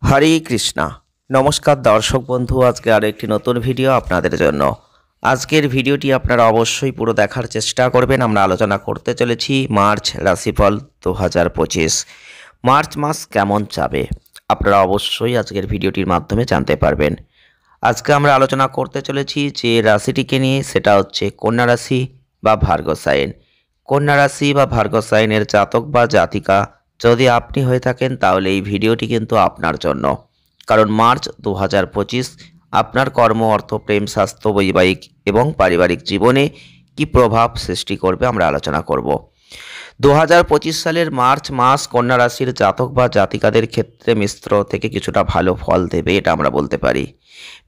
হরে কৃষ্ণা। নমস্কার দর্শক বন্ধু, আজকে আরও একটি নতুন ভিডিও আপনাদের জন্য। আজকের ভিডিওটি আপনারা অবশ্যই পুরো দেখার চেষ্টা করবেন। আমরা আলোচনা করতে চলেছি মার্চ রাশিফল 2025। মার্চ মাস কেমন যাবে আপনারা অবশ্যই আজকের ভিডিওটির মাধ্যমে জানতে পারবেন। আজকে আমরা আলোচনা করতে চলেছি যে রাশিটিকে নিয়ে, সেটা হচ্ছে কন্যা রাশি বা ভার্গ সাইন। কন্যা রাশি বা ভার্গ সাইনের জাতক বা জাতিকা যদি আপনি হয়ে থাকেন, তাহলে এই ভিডিওটি কিন্তু আপনার জন্য। কারণ মার্চ 2025 আপনার কর্ম, অর্থ, প্রেম, স্বাস্থ্য, বৈবাহিক এবং পারিবারিক জীবনে কি প্রভাব সৃষ্টি করবে আমরা আলোচনা করব। 2025 সালের মার্চ মাস কন্যা রাশির জাতক বা জাতিকাদের ক্ষেত্রে মিশ্র থেকে কিছুটা ভালো ফল দেবে, এটা আমরা বলতে পারি।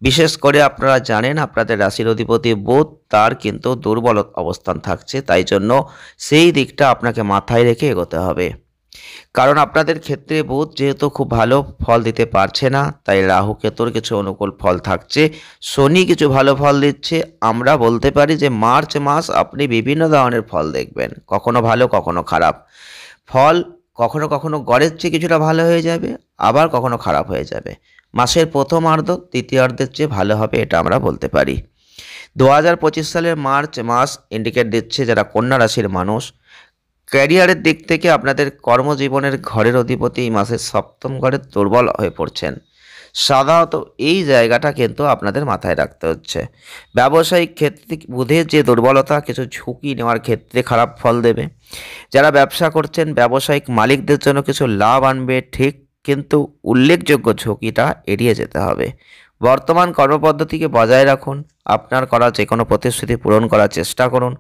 বিশেষ করে আপনারা জানেন আপনাদের রাশির অধিপতি বুধ, তার কিন্তু দুর্বল অবস্থান থাকছে, তাই জন্য সেই দিকটা আপনাকে মাথায় রেখে এগোতে হবে। কারণ আপনাদের ক্ষেত্রে বুধ যেহেতু খুব ভালো ফল দিতে পারছে না, তাই রাহু কেতুর কিছু অনুকূল ফল থাকছে, শনি কিছু ভালো ফল দিচ্ছে। আমরা বলতে পারি যে মার্চ মাস আপনি বিভিন্ন ধরনের ফল দেখবেন, কখনো ভালো কখনো খারাপ ফল। কখনো কখনো গড়ের চেয়ে কিছুটা ভালো হয়ে যাবে, আবার কখনো খারাপ হয়ে যাবে। মাসের প্রথমার্ধ দ্বিতীয়ার্ধের চেয়ে ভালো হবে, এটা আমরা বলতে পারি। 2025 সালের মার্চ মাস ইন্ডিকেট দিচ্ছে যারা কন্যা রাশির মানুষ, ক্যারিয়ারের দিক থেকে আপনাদের কর্মজীবনের ঘরের অধিপতি এই মাসের সপ্তম ঘরে দুর্বল হয়ে পড়ছেন। সাধারণত এই জায়গাটা কিন্তু আপনাদের মাথায় রাখতে হচ্ছে। ব্যবসায়িক ক্ষেত্রে বুধের যে দুর্বলতা কিছু ঝুঁকি নেওয়ার ক্ষেত্রে খারাপ ফল দেবে। যারা ব্যবসা করছেন, ব্যবসায়িক মালিকদের জন্য কিছু লাভ আনবে ঠিক, কিন্তু উল্লেখযোগ্য ঝুঁকিটা এড়িয়ে যেতে হবে। বর্তমান কর্মপদ্ধতিকে বজায় রাখুন। আপনার করা যে কোনো প্রতিশ্রুতি পূরণ করার চেষ্টা করুন।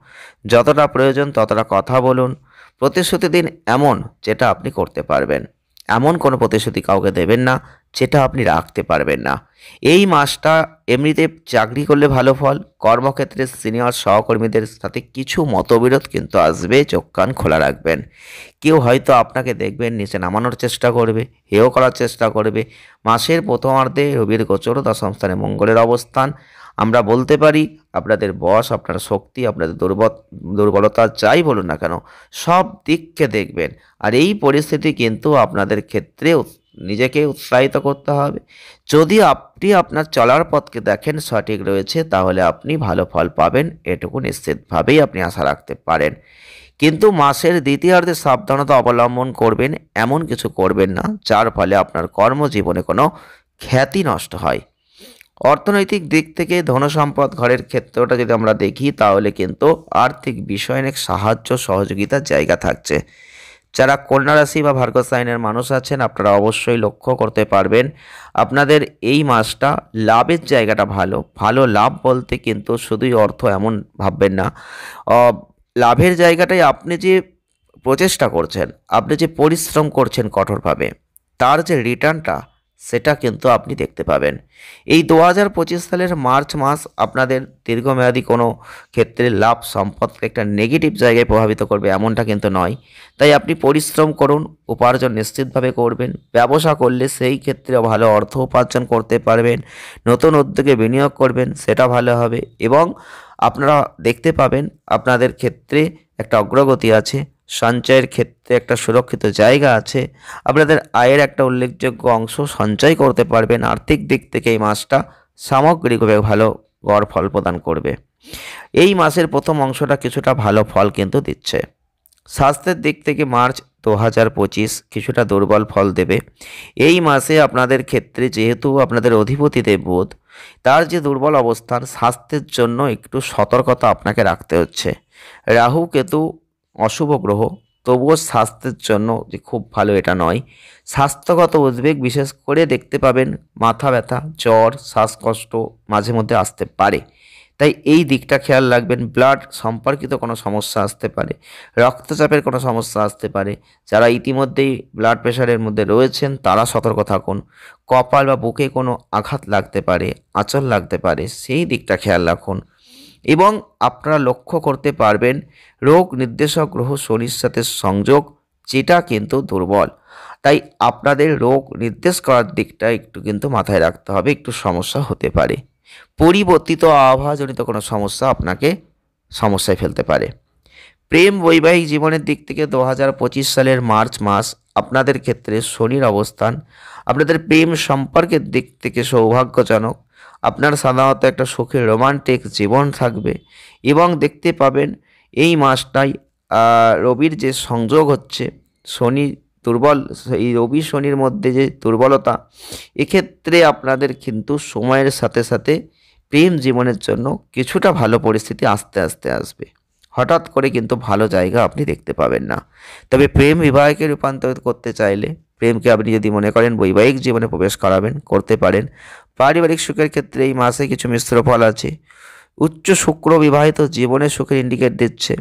যতটা প্রয়োজন ততটা কথা বলুন। প্রতিশ্রুতি দিন এমন যেটা আপনি করতে পারবেন। এমন কোনো প্রতিশ্রুতি কাউকে দেবেন না যেটা আপনি রাখতে পারবেন না। এই মাসটা এমনিতে চাকরি করলে ভালো ফল। কর্মক্ষেত্রে সিনিয়র সহকর্মীদের সাথে কিছু মতবিরোধ কিন্তু আসবে, চোখ কান খোলা রাখবেন। কেউ হয়তো আপনাকে দেখবেন নিচে নামানোর চেষ্টা করবে, হেয় করার চেষ্টা করবে। মাসের প্রথমার্ধে রবির গোচর, দশম স্থানে মঙ্গলের অবস্থান। আমরা বলতে পারি আপনাদের বশ, আপনার শক্তি, আপনাদের দুর্বলতা যাই বলুন না কেন, সব দিককে দেখবেন। আর এই পরিস্থিতি কিন্তু আপনাদের ক্ষেত্রে নিজেকে উৎসাহিত করতে হবে। যদি আপনি আপনার চলার পথকে দেখেন সঠিক রয়েছে, তাহলে আপনি ভালো ফল পাবেন, এটুকু নিশ্চিতভাবেই আপনি আশা রাখতে পারেন। কিন্তু মাসের দ্বিতীয়ার্ধে সাবধানতা অবলম্বন করবেন। এমন কিছু করবেন না যার ফলে আপনার কর্মজীবনে কোনো খ্যাতি নষ্ট হয়। অর্থনৈতিক দিক থেকে ধনসম্পদ ঘরের ক্ষেত্রটা যদি আমরা দেখি, তাহলে কিন্তু আর্থিক বিষয়ে অনেক সাহায্য সহযোগিতার জায়গা থাকছে। যারা কন্যা রাশি বা ভার্গ সাইনের মানুষ আছেন, আপনারা অবশ্যই লক্ষ্য করতে পারবেন আপনাদের এই মাসটা লাভের জায়গাটা ভালো। ভালো লাভ বলতে কিন্তু শুধুই অর্থ এমন ভাববেন না। লাভের জায়গাটাই আপনি যে প্রচেষ্টা করছেন, আপনি যে পরিশ্রম করছেন কঠোরভাবে, তার যে রিটার্নটা সেটা কিন্তু আপনি দেখতে পাবেন। এই 2025 সালের মার্চ মাস আপনাদের দীর্ঘমেয়াদী কোনো ক্ষেত্রে লাভ সম্পদকে একটা নেগেটিভ জায়গায় প্রভাবিত করবে এমনটা কিন্তু নয়। তাই আপনি পরিশ্রম করুন, উপার্জন নিশ্চিতভাবে করবেন। ব্যবসা করলে সেই ক্ষেত্রে ভালো অর্থ উপার্জন করতে পারবেন। নতুন উদ্যোগে বিনিয়োগ করবেন, সেটা ভালো হবে। এবং আপনারা দেখতে পাবেন আপনাদের ক্ষেত্রে একটা অগ্রগতি আছে, সঞ্চয়ের ক্ষেত্রে একটা সুরক্ষিত জায়গা আছে। আপনাদের আয়ের একটা উল্লেখযোগ্য অংশ সঞ্চয় করতে পারবেন। আর্থিক দিক থেকে এই মাসটা সামগ্রিকভাবে ভালো গড় ফল প্রদান করবে। এই মাসের প্রথম অংশটা কিছুটা ভালো ফল কিন্তু দিচ্ছে। স্বাস্থ্যের দিক থেকে মার্চ 2025 কিছুটা দুর্বল ফল দেবে। এই মাসে আপনাদের ক্ষেত্রে যেহেতু আপনাদের অধিপতিদেব বুধ, তার যে দুর্বল অবস্থান, স্বাস্থ্যের জন্য একটু সতর্কতা আপনাকে রাখতে হচ্ছে। রাহু কেতু অশুভ গ্রহ, তবুও স্বাস্থ্যের জন্য যে খুব ভালো এটা নয়। স্বাস্থ্যগত উদ্বেগ বিশেষ করে দেখতে পাবেন, মাথা ব্যথা, জ্বর, শ্বাসকষ্ট মাঝে মধ্যে আসতে পারে, তাই এই দিকটা খেয়াল রাখবেন। ব্লাড সম্পর্কিত কোনো সমস্যা আসতে পারে, রক্তচাপের কোনো সমস্যা আসতে পারে। যারা ইতিমধ্যেই ব্লাড প্রেশারের মধ্যে রয়েছেন তারা সতর্ক থাকুন। কপাল বা বুকে কোনো আঘাত লাগতে পারে, আঁচল লাগতে পারে, সেই দিকটা খেয়াল রাখুন। এবং আপনারা লক্ষ্য করতে পারবেন রোগ নির্দেশক গ্রহ শনির সাথে সংযোগ, যেটা কিন্তু দুর্বল। তাই আপনাদের রোগ নির্দেশ করার দিকটা একটু কিন্তু মাথায় রাখতে হবে, একটু সমস্যা হতে পারে। পরিবর্তিত আবহাওয়াজনিত কোনো সমস্যা আপনাকে সমস্যায় ফেলতে পারে। প্রেম বৈবাহিক জীবনের দিক থেকে 2025 সালের মার্চ মাস আপনাদের ক্ষেত্রে শনির অবস্থান আপনাদের প্রেম সম্পর্কের দিক থেকে সৌভাগ্যজনক। আপনার সাধারণত একটা সুখী রোমান্টিক জীবন থাকবে এবং দেখতে পাবেন এই মাসটাই রবির যে সংযোগ হচ্ছে, শনি দুর্বল, এই রবি শনির মধ্যে যে দুর্বলতা, এক্ষেত্রে আপনাদের কিন্তু সময়ের সাথে সাথে প্রেম জীবনের জন্য কিছুটা ভালো পরিস্থিতি আস্তে আস্তে আসবে। হঠাৎ করে কিন্তু ভালো জায়গা আপনি দেখতে পাবেন না। তবে প্রেম বিবাহকে রূপান্তরিত করতে চাইলে, প্রেমকে আপনি যদি মনে করেন বৈবাহিক জীবনে প্রবেশ করাবেন, করতে পারেন। পারিবারিক সুখের ক্ষেত্রে এই মাসে কিছু মিশ্র ফল আছে। উচ্চ শুক্র বিবাহিত জীবনে সুখের ইন্ডিকেট দিচ্ছে।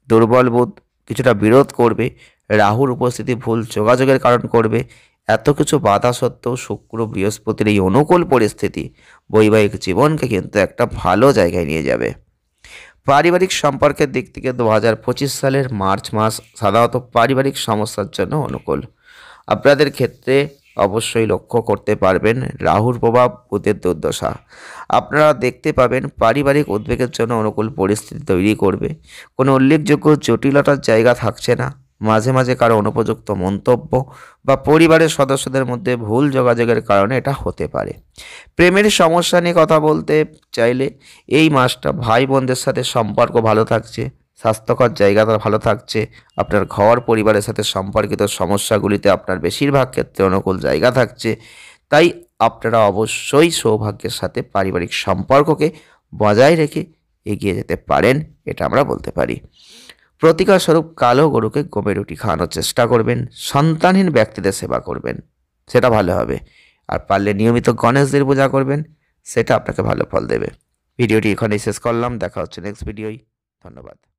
দুর্বল বোধ কিছুটা বিরোধ করবে। রাহুর উপস্থিতি ভুল যোগাযোগের কারণ করবে। এত কিছু বাধা সত্ত্বেও শুক্র বৃহস্পতির এই অনুকূল পরিস্থিতি বৈবাহিক জীবনকে কিন্তু একটা ভালো জায়গায় নিয়ে যাবে। পারিবারিক সম্পর্কের দিক থেকে 2025 সালের মার্চ মাস সাধারণত পারিবারিক সমস্যার জন্য অনুকূল। আপনাদের ক্ষেত্রে অবশ্যই লক্ষ্য করতে পারবেন রাহুর প্রভাব, বুধের দুর্দশা। আপনারা দেখতে পাবেন পারিবারিক উদ্বেগের জন্য অনুকূল পরিস্থিতি তৈরি করবে। কোনো উল্লেখযোগ্য জটিলতার জায়গা থাকছে না। মাঝে মাঝে কারো অনুপযুক্ত মন্তব্য বা পরিবারের সদস্যদের মধ্যে ভুল যোগাযোগের কারণে এটা হতে পারে। প্রেমের সমস্যা নিয়ে কথা বলতে চাইলে এই মাসটা ভাই বোনদের সাথে সম্পর্ক ভালো থাকছে, স্বাস্থ্যকর জায়গাটা ভালো থাকছে। আপনার ঘর পরিবারের সাথে সম্পর্কিত সমস্যাগুলিতে আপনার বেশিরভাগ ক্ষেত্রে অনুকূল জায়গা থাকছে। তাই আপনারা অবশ্যই সৌভাগ্যের সাথে পারিবারিক সম্পর্ককে বজায় রেখে এগিয়ে যেতে পারেন, এটা আমরা বলতে পারি। প্রতিকার স্বরূপ কালো গরুকে গমের রুটি খাওয়ানোর চেষ্টা করবেন। সন্তানহীন ব্যক্তিদের সেবা করবেন, সেটা ভালো হবে। আর পারলে নিয়মিত গণেশদের পূজা করবেন, সেটা আপনাকে ভালো ফল দেবে। ভিডিওটি এখানেই শেষ করলাম, দেখা হচ্ছে নেক্সট ভিডিওয়। ধন্যবাদ।